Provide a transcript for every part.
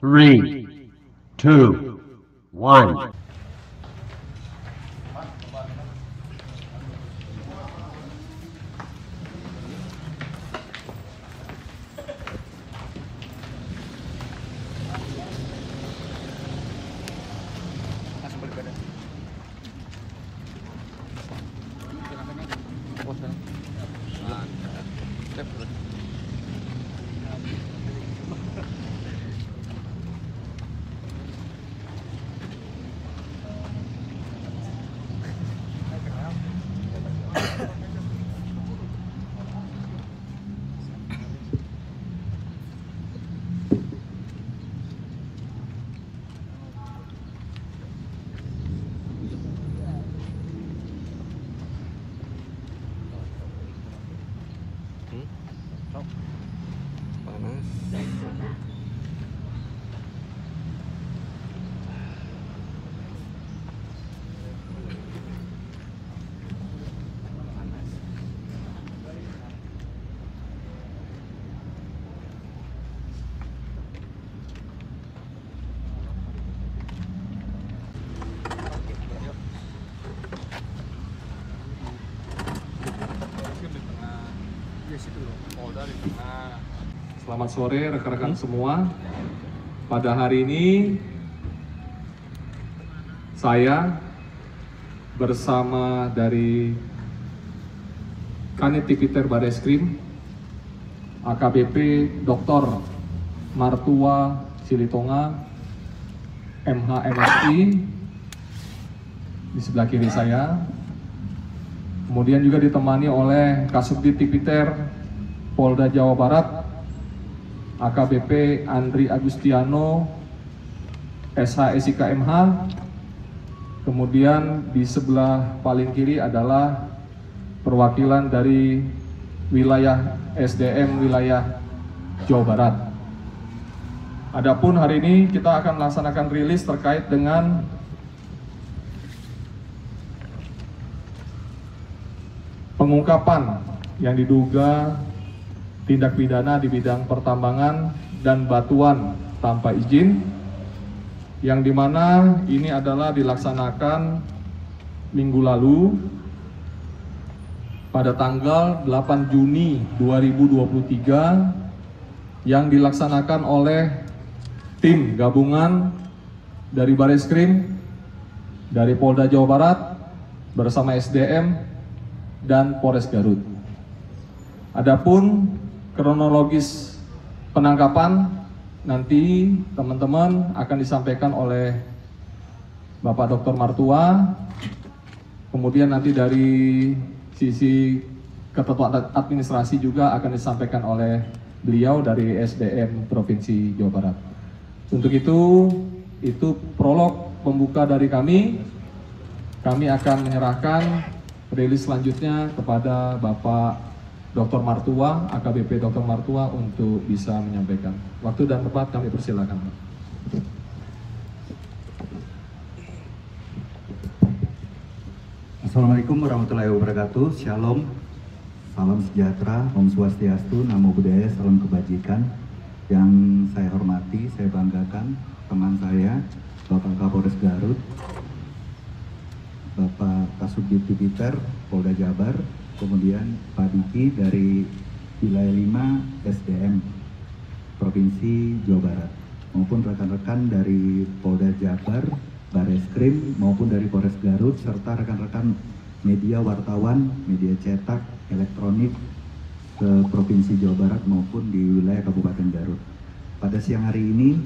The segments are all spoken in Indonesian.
3, 2, 1. Selamat sore rekan-rekan semua. Pada hari ini saya bersama dari Kanit Tipiter Bareskrim, AKBP Dr. Martua Silitonga, MH MSI di sebelah kiri saya. Kemudian juga ditemani oleh Kasubdit Tipiter Polda Jawa Barat, AKBP Andri Agustiano, SH SIK MH. Kemudian di sebelah paling kiri adalah perwakilan dari wilayah SDM wilayah Jawa Barat. Adapun hari ini kita akan melaksanakan rilis terkait dengan pengungkapan yang diduga tindak pidana di bidang pertambangan dan batuan tanpa izin, yang dimana ini adalah dilaksanakan minggu lalu pada tanggal 8 Juni 2023 yang dilaksanakan oleh tim gabungan dari Bareskrim, dari Polda Jawa Barat bersama SDM dan Polres Garut. Adapun kronologis penangkapan nanti teman-teman akan disampaikan oleh Bapak Dr. Martua. Kemudian nanti dari sisi ketentuan administrasi juga akan disampaikan oleh beliau dari SDM Provinsi Jawa Barat. Untuk itu prolog pembuka dari kami. Kami akan menyerahkan rilis selanjutnya kepada Bapak Dr. Martua, AKBP Dr. Martua untuk bisa menyampaikan. Waktu dan tempat kami persilakan. Assalamualaikum warahmatullahi wabarakatuh. Shalom, salam sejahtera, Om Swastiastu, Namo Buddhaya, salam kebajikan. Yang saya hormati, saya banggakan teman saya, Bapak Kapolres Garut, Bapak Kasubdit Tipiter Polda Jabar, kemudian Pak Diki dari wilayah 5 SDM Provinsi Jawa Barat, maupun rekan-rekan dari Polda Jabar, Bareskrim, maupun dari Polres Garut, serta rekan-rekan media wartawan, media cetak, elektronik ke Provinsi Jawa Barat maupun di wilayah Kabupaten Garut. Pada siang hari ini,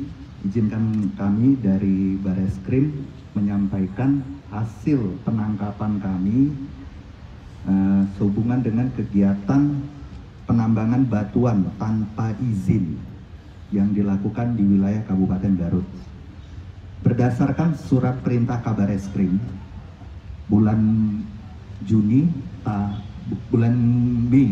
izinkan kami dari Bareskrim menyampaikan hasil penangkapan kami sehubungan dengan kegiatan penambangan batuan tanpa izin yang dilakukan di wilayah Kabupaten Garut. Berdasarkan surat perintah Kabareskrim bulan Mei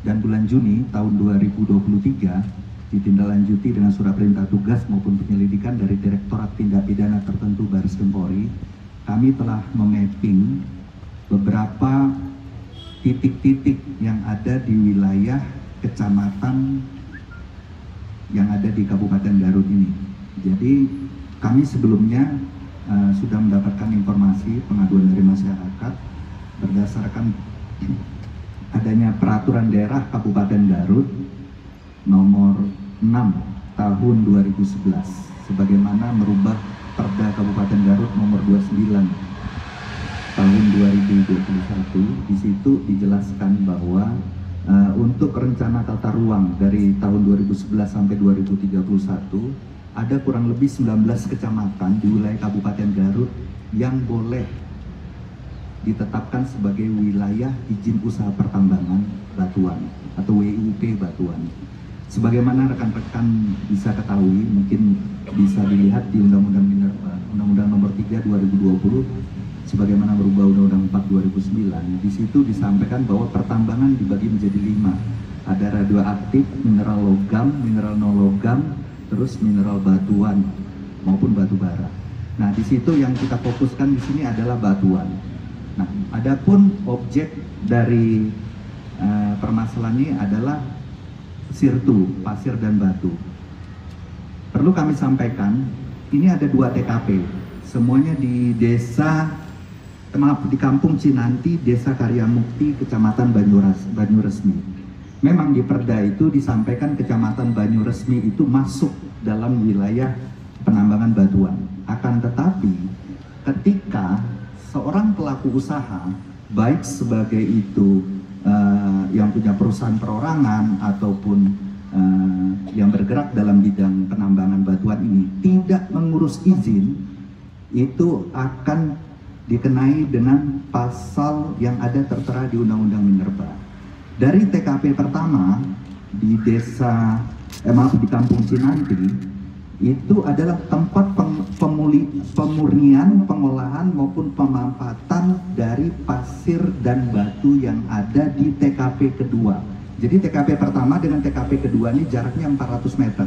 dan bulan Juni tahun 2023, ditindaklanjuti dengan surat perintah tugas maupun penyelidikan dari Direktorat Tindak Pidana Tertentu Bareskrim Polri, kami telah memapping beberapa titik-titik yang ada di wilayah kecamatan yang ada di Kabupaten Garut. Jadi kami sebelumnya sudah mendapatkan informasi pengaduan dari masyarakat berdasarkan adanya peraturan daerah Kabupaten Garut nomor 6 tahun 2011 sebagaimana merubah Perda Kabupaten Garut nomor 29 tahun 2021. Di situ dijelaskan bahwa untuk rencana tata ruang dari tahun 2011 sampai 2031 ada kurang lebih 19 kecamatan di wilayah Kabupaten Garut yang boleh ditetapkan sebagai wilayah izin usaha pertambangan batuan atau WUP batuan. Sebagaimana rekan-rekan bisa ketahui, mungkin bisa dilihat di Undang-Undang Minerba, Undang-Undang Nomor 3 2020, sebagaimana berubah Undang-Undang 4 2009. Di situ disampaikan bahwa pertambangan dibagi menjadi 5. Ada radioaktif, mineral logam, mineral non logam, terus mineral batuan maupun batu bara. Nah, di situ yang kita fokuskan di sini adalah batuan. Nah, adapun objek dari permasalahan ini adalah sirtu, pasir dan batu. Perlu kami sampaikan, ini ada 2 TKP, semuanya di di Kampung Cinanti, Desa Karyamukti, Kecamatan Banyuresmi. Memang di Perda itu disampaikan Kecamatan Banyuresmi itu masuk dalam wilayah penambangan batuan. Akan tetapi ketika seorang pelaku usaha, baik sebagai itu yang punya perusahaan perorangan ataupun yang bergerak dalam bidang penambangan batuan ini tidak mengurus izin, itu akan dikenai dengan pasal yang ada tertera di Undang-Undang Minerba. Dari TKP pertama di di Kampung Cinanti itu adalah tempat pemurnian, pengolahan maupun pemanfaatan dari pasir dan batu yang ada di TKP kedua. Jadi TKP pertama dengan TKP kedua ini jaraknya 400 meter.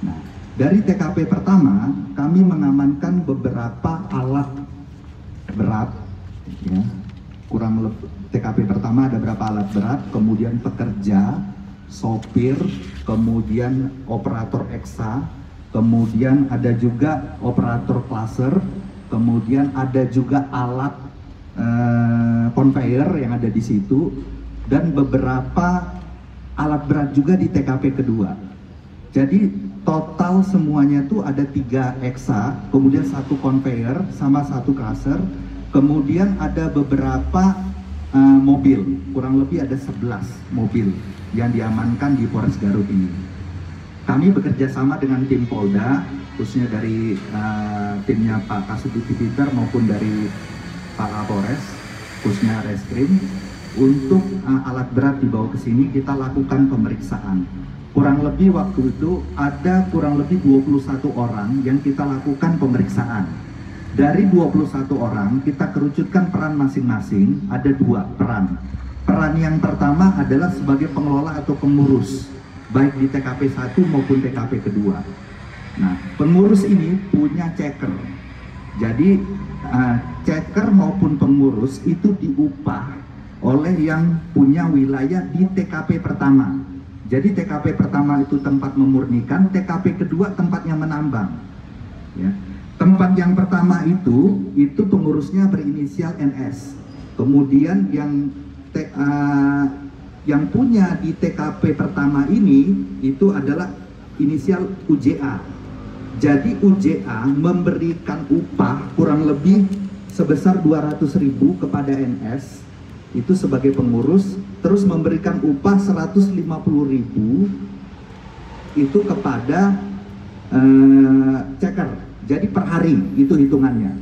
Nah, dari TKP pertama kami mengamankan beberapa alat berat, ya. Kurang lebih TKP pertama ada berapa alat berat, kemudian pekerja, sopir, kemudian operator eksa, kemudian ada juga operator klaser, kemudian ada juga alat conveyor yang ada di situ, dan beberapa alat berat juga di TKP kedua. Jadi total semuanya itu ada 3 eksa, kemudian 1 conveyor sama 1 klaser, kemudian ada beberapa mobil, kurang lebih ada 11 mobil yang diamankan di Polres Garut ini. Kami bekerja sama dengan tim Polda, khususnya dari timnya Pak Kasubdit Peter maupun dari Pak Kapolres, khususnya Reskrim. Untuk alat berat dibawa ke sini kita lakukan pemeriksaan. Kurang lebih waktu itu ada kurang lebih 21 orang yang kita lakukan pemeriksaan. Dari 21 orang kita kerucutkan peran masing-masing, ada 2 peran. Peran yang pertama adalah sebagai pengelola atau pengurus, baik di TKP 1 maupun TKP kedua. Nah, pengurus ini punya checker. Jadi checker maupun pengurus itu diupah oleh yang punya wilayah di TKP pertama. Jadi TKP pertama itu tempat memurnikan, TKP kedua tempatnya menambang. Ya. Tempat yang pertama itu pengurusnya berinisial NS. Kemudian yang punya di TKP pertama ini itu adalah inisial UJA. Jadi UJA memberikan upah kurang lebih sebesar 200.000 kepada NS itu sebagai pengurus, terus memberikan upah 150.000 itu kepada checker. Jadi per hari itu hitungannya.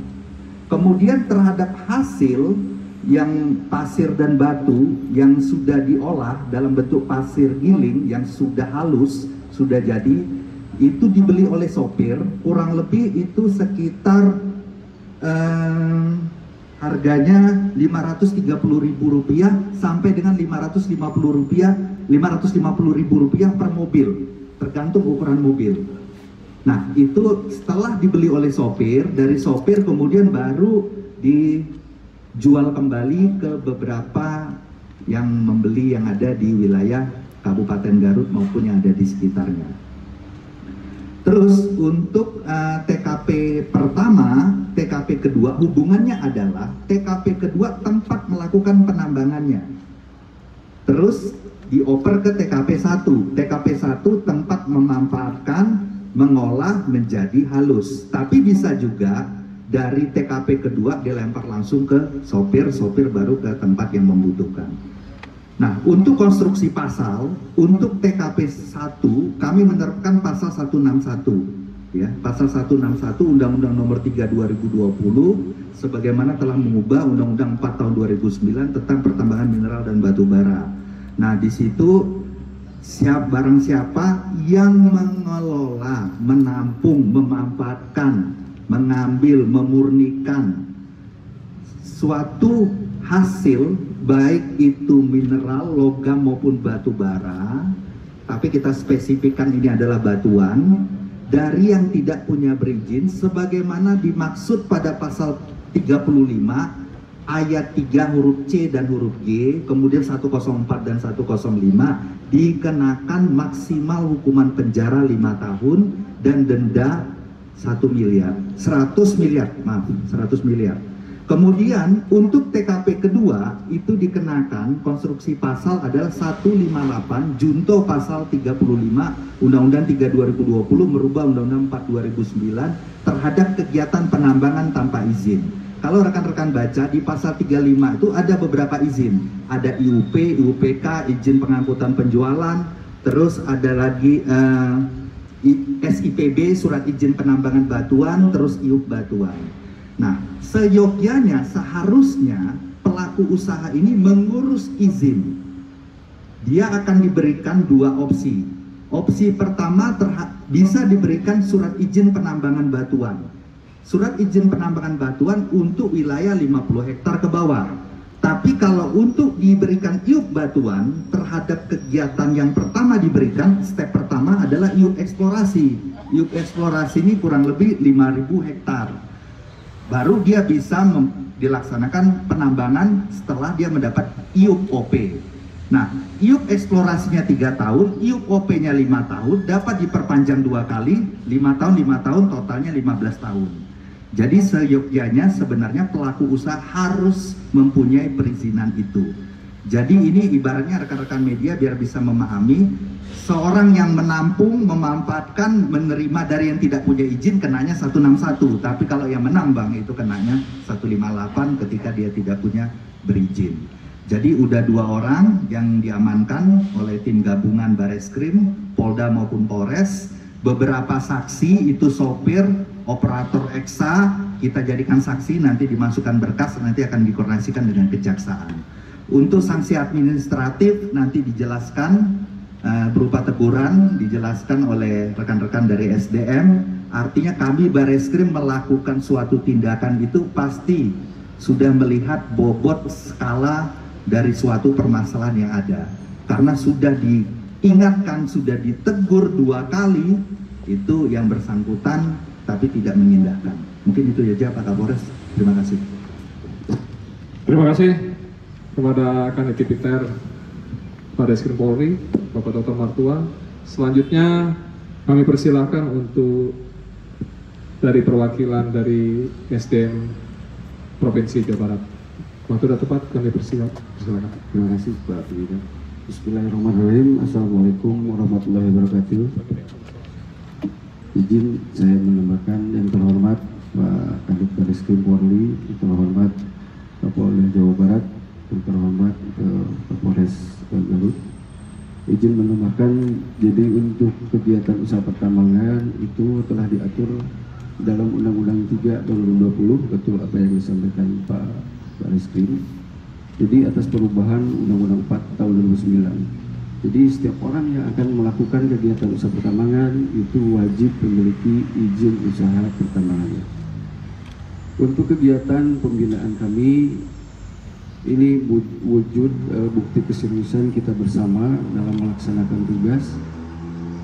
Kemudian terhadap hasil yang pasir dan batu yang sudah diolah dalam bentuk pasir giling yang sudah halus, sudah jadi, itu dibeli oleh sopir, kurang lebih itu sekitar harganya Rp530.000 sampai dengan Rp550.000 per mobil, tergantung ukuran mobil. Nah, itu setelah dibeli oleh sopir, dari sopir kemudian baru dijual kembali ke beberapa yang membeli yang ada di wilayah Kabupaten Garut maupun yang ada di sekitarnya. Terus untuk TKP pertama, TKP kedua, hubungannya adalah TKP kedua tempat melakukan penambangannya. Terus dioper ke TKP 1. TKP 1 tempat memanfaatkan, mengolah menjadi halus. Tapi bisa juga dari TKP kedua dilempar langsung ke sopir, sopir baru ke tempat yang membutuhkan. Nah, untuk konstruksi pasal, untuk TKP 1 kami menerapkan pasal 161, ya, pasal 161 Undang-Undang Nomor 3 2020 sebagaimana telah mengubah Undang-Undang 4 tahun 2009 tentang pertambangan mineral dan batu bara. Nah, di situ barang siapa yang mengelola, menampung, memanfaatkan, mengambil, memurnikan suatu hasil baik itu mineral, logam maupun batu bara, tapi kita spesifikkan ini adalah batuan, dari yang tidak punya berizin sebagaimana dimaksud pada pasal 35 ayat 3 huruf C dan huruf G, kemudian 104 dan 105 dikenakan maksimal hukuman penjara 5 tahun dan denda 1 miliar, 100 miliar. Kemudian untuk TKP kedua itu dikenakan konstruksi pasal adalah 158 junto pasal 35 Undang-Undang 3 2020 merubah Undang-Undang 4 2009 terhadap kegiatan penambangan tanpa izin. Kalau rekan-rekan baca di pasal 35 itu ada beberapa izin. Ada IUP, IUPK, izin pengangkutan penjualan, terus ada lagi SIPB, surat izin penambangan batuan, terus IUP batuan. Nah, seyogyanya seharusnya pelaku usaha ini mengurus izin. Dia akan diberikan dua opsi. Opsi pertama bisa diberikan surat izin penambangan batuan. Surat izin penambangan batuan untuk wilayah 50 hektar ke bawah. Tapi kalau untuk diberikan IUP batuan terhadap kegiatan yang pertama diberikan, step pertama adalah IUP eksplorasi. IUP eksplorasi ini kurang lebih 5.000 hektar. Baru dia bisa dilaksanakan penambangan setelah dia mendapat IUP OP. Nah, IUP eksplorasinya 3 tahun, IUP OP-nya 5 tahun, dapat diperpanjang 2 kali, 5 tahun, totalnya 15 tahun. Jadi seyogyanya sebenarnya pelaku usaha harus mempunyai perizinan itu. Jadi ini ibaratnya rekan-rekan media biar bisa memahami, seorang yang menampung, memanfaatkan, menerima dari yang tidak punya izin kenanya 161, tapi kalau yang menambang itu kenanya 158 ketika dia tidak punya berizin. Jadi udah 2 orang yang diamankan oleh tim gabungan Bareskrim, Polda maupun Polres. Beberapa saksi itu sopir, operator EXA, kita jadikan saksi, nanti dimasukkan berkas, nanti akan dikoordinasikan dengan kejaksaan. Untuk sanksi administratif nanti dijelaskan berupa teguran, dijelaskan oleh rekan-rekan dari SDM. Artinya kami Bareskrim melakukan suatu tindakan itu pasti sudah melihat bobot skala dari suatu permasalahan yang ada. Karena sudah diingatkan, sudah ditegur 2 kali, itu yang bersangkutan tapi tidak mengindahkan. Mungkin itu saja Pak Kapolres. Terima kasih. Terima kasih kepada Kanit Tipiter Bareskrim Polri, Bapak Dr. Martua. Selanjutnya kami persilahkan untuk dari perwakilan dari SDM Provinsi Jawa Barat. Waktu sudah tepat, kami persilakan. Terima kasih Pak Presiden. Bismillahirrahmanirrahim. Assalamualaikum warahmatullahi wabarakatuh. Izin saya menambahkan yang terhormat Pak Kanit Bareskrim Polri, yang terhormat Kapolda Jawa Barat, yang terhormat Kapolres Garut. Izin menambahkan, jadi untuk kegiatan usaha pertambangan itu telah diatur dalam Undang-Undang 3 tahun 2020, betul apa yang disampaikan Pak Bareskrim. Jadi atas perubahan Undang-Undang 4 tahun 2009. Jadi setiap orang yang akan melakukan kegiatan usaha pertambangan itu wajib memiliki izin usaha pertambangannya. Untuk kegiatan pembinaan kami, ini wujud bukti keseriusan kita bersama dalam melaksanakan tugas.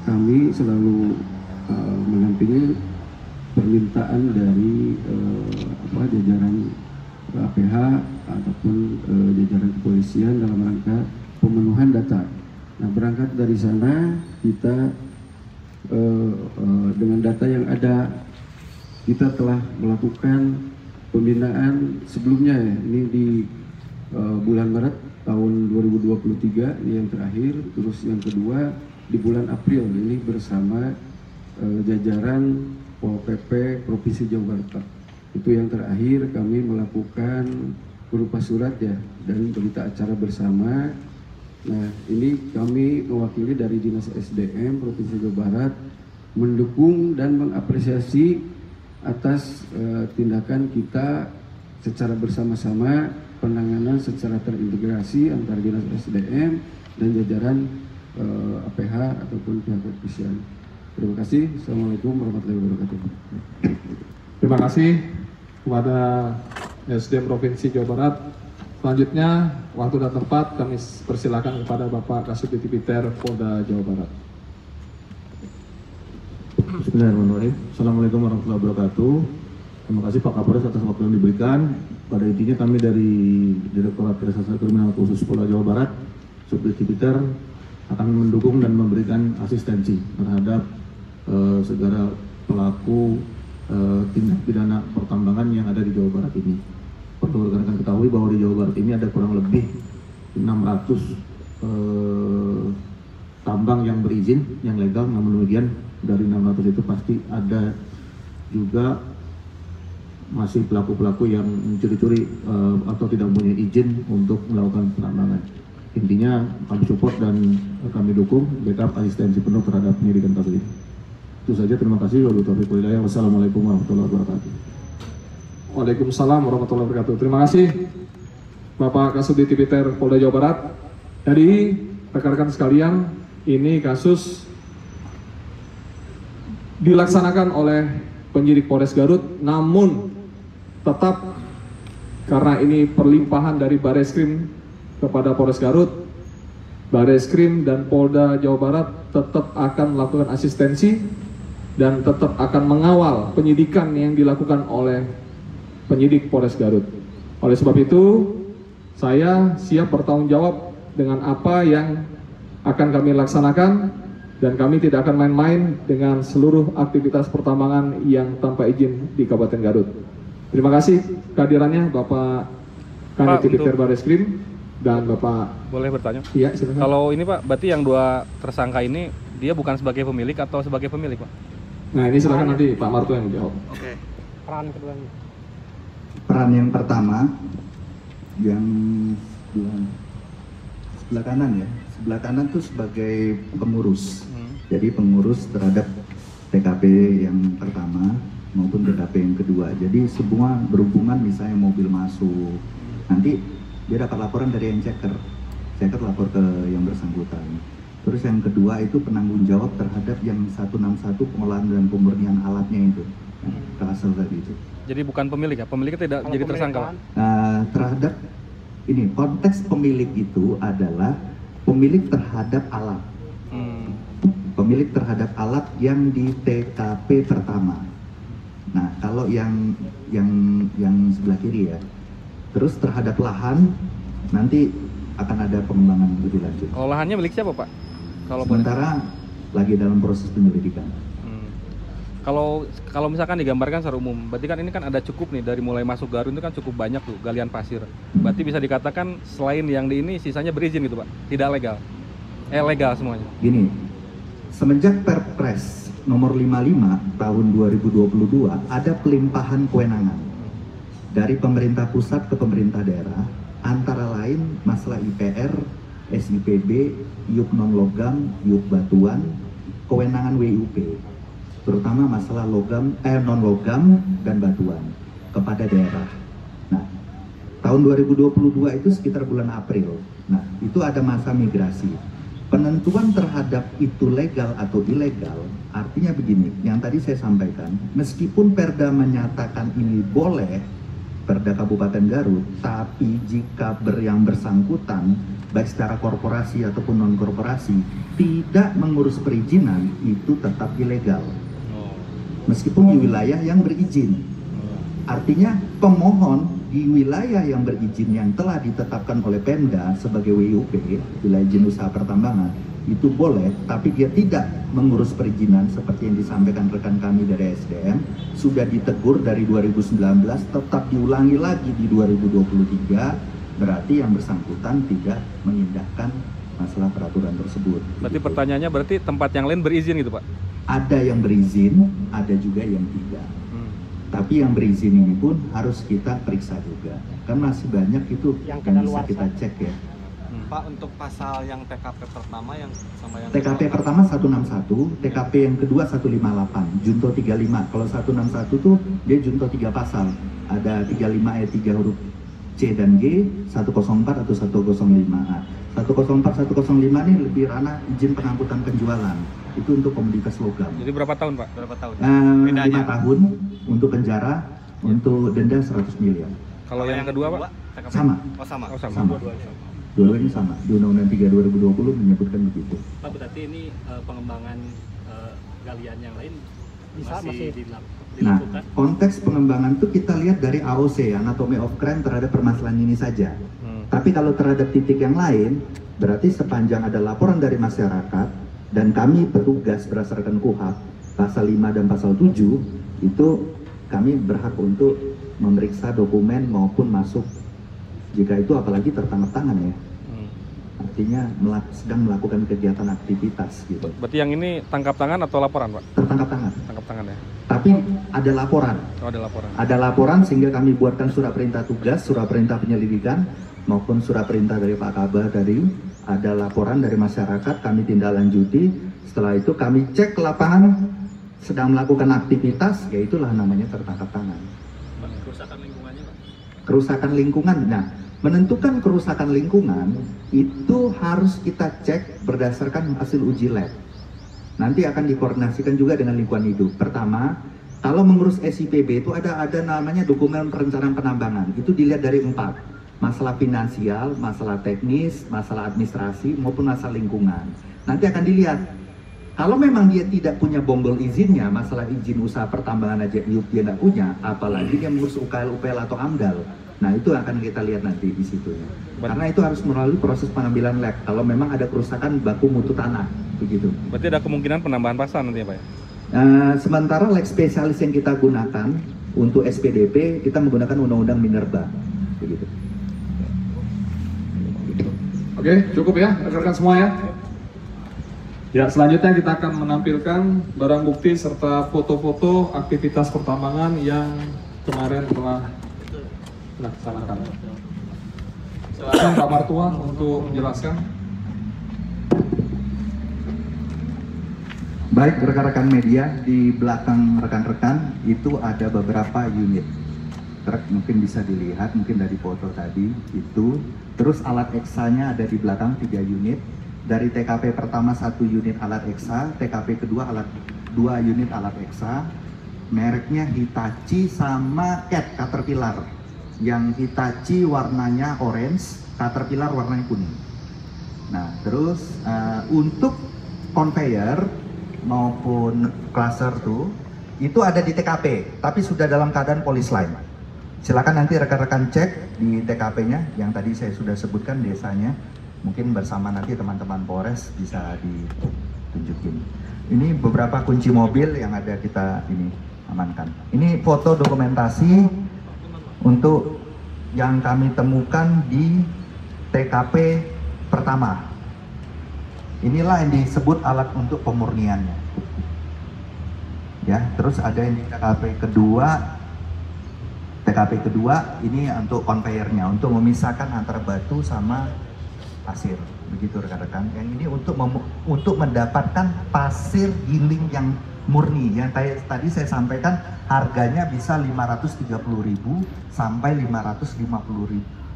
Kami selalu mendampingi permintaan dari jajaran APH ataupun jajaran kepolisian dalam rangka pemenuhan data. Nah, berangkat dari sana kita dengan data yang ada, kita telah melakukan pembinaan sebelumnya ya, ini di bulan Maret tahun 2023 ini yang terakhir, terus yang kedua di bulan April ini bersama jajaran Pol PP Provinsi Jawa Barat. Itu yang terakhir kami melakukan berupa surat ya dan berita acara bersama. Nah, ini kami mewakili dari Dinas SDM Provinsi Jawa Barat mendukung dan mengapresiasi atas tindakan kita secara bersama-sama, penanganan secara terintegrasi antara Dinas SDM dan jajaran APH ataupun pihak kepolisian. Terima kasih. Assalamualaikum warahmatullahi wabarakatuh. Terima kasih kepada SDM Provinsi Jawa Barat. Selanjutnya, waktu dan tempat kami persilakan kepada Bapak Kasubdit Tipiter Polda Jawa Barat. Bismillahirrahmanirrahim. Assalamualaikum warahmatullahi wabarakatuh. Terima kasih Pak Kapolres atas waktu yang diberikan. Pada intinya kami dari Direktorat Reserse Kriminal Khusus Polda Jawa Barat, Subdit Tipiter, akan mendukung dan memberikan asistensi terhadap segala pelaku tindak pidana pertambangan yang ada di Jawa Barat ini. Perlu rekan-rekan ketahui bahwa di Jawa Barat ini ada kurang lebih 600 tambang yang berizin, yang legal. Namun demikian dari 600 itu pasti ada juga masih pelaku-pelaku yang mencuri-curi atau tidak mempunyai izin untuk melakukan penambangan. Intinya kami support dan kami dukung backup asistensi penuh terhadap penyidikan kasus ini. Itu saja, terima kasih. Wassalamualaikum warahmatullahi wabarakatuh. Waalaikumsalam warahmatullahi wabarakatuh. Terima kasih Bapak Kasubdit Tipiter Polda Jawa Barat. Jadi rekan-rekan sekalian, ini kasus dilaksanakan oleh penyidik Polres Garut, namun tetap karena ini perlimpahan dari Bareskrim kepada Polres Garut, Bareskrim dan Polda Jawa Barat tetap akan melakukan asistensi dan tetap akan mengawal penyidikan yang dilakukan oleh penyidik Polres Garut. Oleh sebab itu, saya siap bertanggung jawab dengan apa yang akan kami laksanakan, dan kami tidak akan main-main dengan seluruh aktivitas pertambangan yang tanpa izin di Kabupaten Garut. Terima kasih kehadirannya Bapak Kanit Tipiter Bareskrim dan Bapak. Boleh bertanya? Iya, silakan. Kalau ini Pak, berarti yang dua tersangka ini dia bukan sebagai pemilik atau sebagai pemilik Pak? Nah, ini silakan nanti Pak Marto yang menjawab. Oke. Peran keduanya. Peran yang pertama yang sebelah kanan ya, sebelah kanan tuh sebagai pengurus. Jadi pengurus terhadap TKP yang pertama maupun TKP yang kedua. Jadi semua berhubungan, misalnya mobil masuk, nanti dia dapat laporan dari yang ceker lapor ke yang bersangkutan. Terus yang kedua itu penanggung jawab terhadap yang 161 pengolahan dan pemurnian alatnya itu, kasel tadi itu. Jadi bukan pemilik ya? Pemiliknya tidak jadi tersangka Pak? Terhadap ini, konteks pemilik itu adalah pemilik terhadap alat. Pemilik terhadap alat yang di TKP pertama. Nah, kalau yang sebelah kiri ya. Terus terhadap lahan nanti akan ada pengembangan lebih lanjut. Kalau lahannya milik siapa Pak? Kalau sementara lagi dalam proses penyelidikan. Kalau misalkan digambarkan secara umum, berarti kan ini kan ada cukup nih dari mulai masuk Garut itu kan cukup banyak tuh galian pasir. Berarti bisa dikatakan selain yang di ini sisanya berizin gitu Pak, tidak legal. Legal semuanya. Gini, semenjak Perpres nomor 55 tahun 2022 ada pelimpahan kewenangan dari pemerintah pusat ke pemerintah daerah, antara lain masalah IPR, SIPB, IUP non logam, IUP batuan, kewenangan WUP, terutama masalah non logam dan batuan kepada daerah. Nah, tahun 2022 itu sekitar bulan April. Nah, itu ada masa migrasi. Penentuan terhadap itu legal atau ilegal, artinya begini, yang tadi saya sampaikan, meskipun Perda menyatakan ini boleh, Perda Kabupaten Garut, tapi jika yang bersangkutan, baik secara korporasi ataupun non-korporasi, tidak mengurus perizinan, itu tetap ilegal. Meskipun di wilayah yang berizin. Artinya pemohon di wilayah yang berizin yang telah ditetapkan oleh Pemda sebagai WUP, wilayah izin usaha pertambangan, itu boleh, tapi dia tidak mengurus perizinan seperti yang disampaikan rekan kami dari SDM, sudah ditegur dari 2019, tetap diulangi lagi di 2023, berarti yang bersangkutan tidak mengindahkan masalah peraturan tersebut. Berarti pertanyaannya berarti tempat yang lain berizin gitu Pak? Ada yang berizin, ada juga yang tidak. Tapi yang berizin ini pun harus kita periksa juga. Kan masih banyak itu yang bisa kita cek ya. Pak, untuk pasal yang TKP pertama yang sama yang TKP pertama 161, TKP yang kedua 158, junto 35. Kalau 161 tuh dia junto 3 pasal. Ada 35 ayat 3 huruf C dan G, 104 atau 105A. 104 105 ini lebih ranah izin pengangkutan penjualan. Itu untuk komoditas logam. Jadi berapa tahun Pak? berapa tahun? 5 tahun untuk penjara, untuk denda 100 miliar. Kalau yang kedua Pak? TKP? Sama. Oh sama. Oh sama. Sama. Dua-duanya sama. Di Undang-Undang 3 2020 menyebutkan begitu. Pak, berarti ini pengembangan galian yang lain masih Nah, dilakukan? konteks pengembangan itu kita lihat dari AOC, Anatomy of Crime, terhadap permasalahan ini saja. Tapi kalau terhadap titik yang lain, berarti sepanjang ada laporan dari masyarakat, dan kami petugas berdasarkan KUHP, pasal 5 dan pasal 7, itu kami berhak untuk memeriksa dokumen maupun masuk, jika itu apalagi tertangkap tangan ya. Artinya sedang melakukan kegiatan aktivitas gitu. Berarti yang ini tangkap tangan atau laporan Pak? Tertangkap tangan. Tangkap tangan ya? Tapi ada laporan. Oh ada laporan. Ada laporan sehingga kami buatkan surat perintah tugas, surat perintah penyelidikan, maupun surat perintah dari Pak Kabar tadi. Ada laporan dari masyarakat, kami tindak lanjuti. Setelah itu kami cek ke lapangan, sedang melakukan aktivitas, ya itulah namanya tertangkap tangan. Kerusakan lingkungannya Pak? Kerusakan lingkungan, nah menentukan kerusakan lingkungan itu harus kita cek berdasarkan hasil uji lab. Nanti akan dikoordinasikan juga dengan lingkungan hidup. Pertama, kalau mengurus SIPB itu ada namanya dokumen perencanaan penambangan. Itu dilihat dari 4. Masalah finansial, masalah teknis, masalah administrasi, maupun masalah lingkungan. Nanti akan dilihat. Kalau memang dia tidak punya bombol izinnya, masalah izin usaha pertambangan aja dia tidak punya, apalagi dia mengurus UKL, UPL atau AMDAL. Nah itu akan kita lihat nanti di situ ya. Karena itu harus melalui proses pengambilan lab. Kalau memang ada kerusakan baku mutu tanah, begitu. Berarti ada kemungkinan penambahan pasal nanti ya Pak ya? Sementara leg spesialis yang kita gunakan untuk SPDP, kita menggunakan Undang-Undang Minerba, begitu. Oke, cukup ya rekan-rekan semua ya. Ya, selanjutnya kita akan menampilkan barang bukti serta foto-foto aktivitas pertambangan yang kemarin telah dilaksanakan. Silakan Pak Martua untuk menjelaskan. Baik rekan-rekan media, di belakang rekan-rekan itu ada beberapa unit truk, mungkin bisa dilihat, mungkin dari foto tadi itu. Terus alat eksanya ada di belakang 3 unit. Dari TKP pertama 1 unit alat eksa, TKP kedua 2 unit alat eksa. Mereknya Hitachi sama Cat Caterpillar. Yang Hitachi warnanya orange, Caterpillar warnanya kuning. Nah, terus untuk conveyor maupun cluster tuh itu ada di TKP, tapi sudah dalam keadaan polis line. Silakan nanti rekan-rekan cek di TKP-nya yang tadi saya sudah sebutkan desanya. Mungkin bersama nanti teman-teman Polres bisa ditunjukin. Ini beberapa kunci mobil yang ada kita ini amankan. Ini foto dokumentasi untuk yang kami temukan di TKP pertama. Inilah yang disebut alat untuk pemurniannya. Ya, terus ada yang di TKP kedua ini untuk konveyornya, untuk memisahkan antara batu sama pasir, begitu rekan-rekan. Yang ini untuk mendapatkan pasir giling yang murni, yang tadi saya sampaikan harganya bisa 530.000 sampai 550.000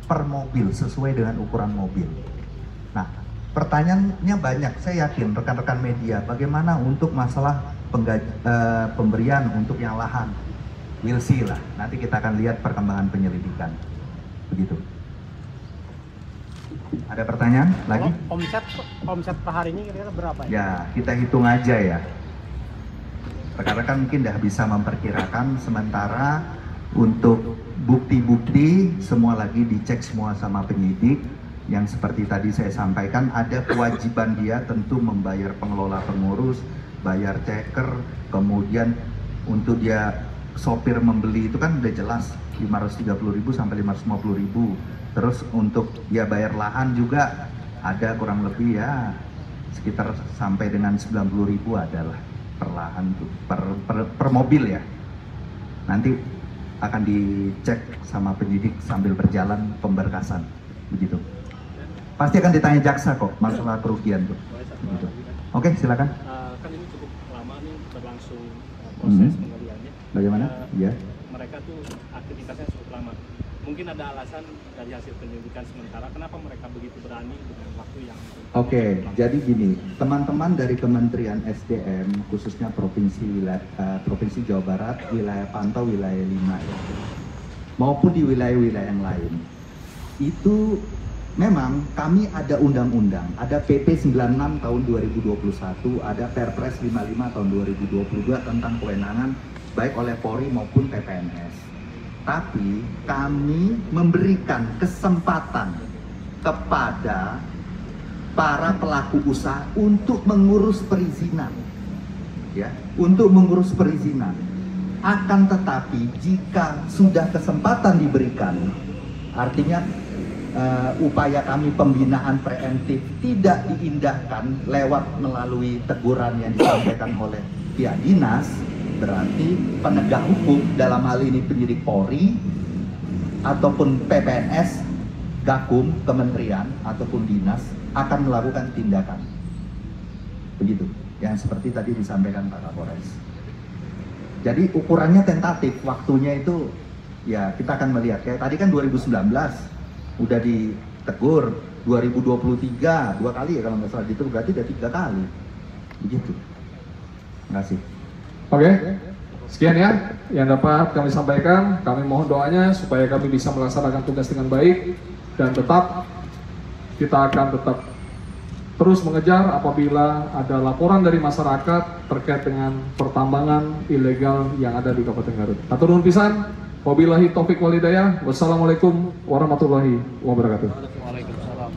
per mobil sesuai dengan ukuran mobil. Nah, pertanyaannya banyak, saya yakin rekan-rekan media, bagaimana untuk masalah pemberian untuk yang lahan? We'll see lah, nanti kita akan lihat perkembangan penyelidikan, begitu. Ada pertanyaan lagi? Omset per hari ini kira-kira berapa ya? Ya, kita hitung aja ya. Rekan-rekan mungkin dah bisa memperkirakan, sementara untuk bukti-bukti semua lagi dicek semua sama penyidik. yang seperti tadi saya sampaikan, ada kewajiban dia tentu membayar pengelola pengurus, bayar ceker, kemudian untuk dia sopir membeli itu kan udah jelas 530.000 sampai 550.000. Terus untuk dia bayar lahan juga ada kurang lebih ya sekitar sampai dengan 90.000 adalah per lahan tuh, per mobil ya. Nanti akan dicek sama penyidik sambil berjalan pemberkasan begitu. Pasti akan ditanya jaksa kok masalah kerugian tuh. Begitu. Oke, silakan. Kan ini cukup lama nih berlangsung proses penggaliannya. Bagaimana? Iya. Mereka tuh aktivitasnya cukup lama. Mungkin ada alasan dari hasil penyelidikan sementara kenapa mereka begitu berani dengan waktu yang Oke, jadi gini, teman-teman dari Kementerian SDM khususnya Provinsi Jawa Barat, wilayah pantau wilayah 5 ya, maupun di wilayah-wilayah yang lain, itu memang kami ada undang-undang, ada PP 96 tahun 2021, ada Perpres 55 tahun 2022 tentang kewenangan baik oleh Polri maupun PPNS. Tapi kami memberikan kesempatan kepada para pelaku usaha untuk mengurus perizinan, ya, untuk mengurus perizinan. Akan tetapi jika sudah kesempatan diberikan, artinya upaya kami pembinaan preemptif tidak diindahkan lewat melalui teguran yang disampaikan oleh pihak dinas, berarti penegak hukum dalam hal ini penyidik Polri ataupun PPNS, Gakum, Kementerian ataupun dinas akan melakukan tindakan. Begitu, yang seperti tadi disampaikan Pak Kapolres. Jadi ukurannya tentatif, waktunya itu ya kita akan melihat. Kayak tadi kan 2019 udah ditegur, 2023 2 kali ya kalau nggak salah, itu berarti udah 3 kali. Begitu. Terima kasih. Oke, sekian ya yang dapat kami sampaikan. Kami mohon doanya supaya kami bisa melaksanakan tugas dengan baik dan kita akan tetap terus mengejar apabila ada laporan dari masyarakat terkait dengan pertambangan ilegal yang ada di Kabupaten Garut. Atur nuhun pisan. Wabillahi taufik wal hidayah. Wassalamualaikum warahmatullahi wabarakatuh. Waalaikumsalam.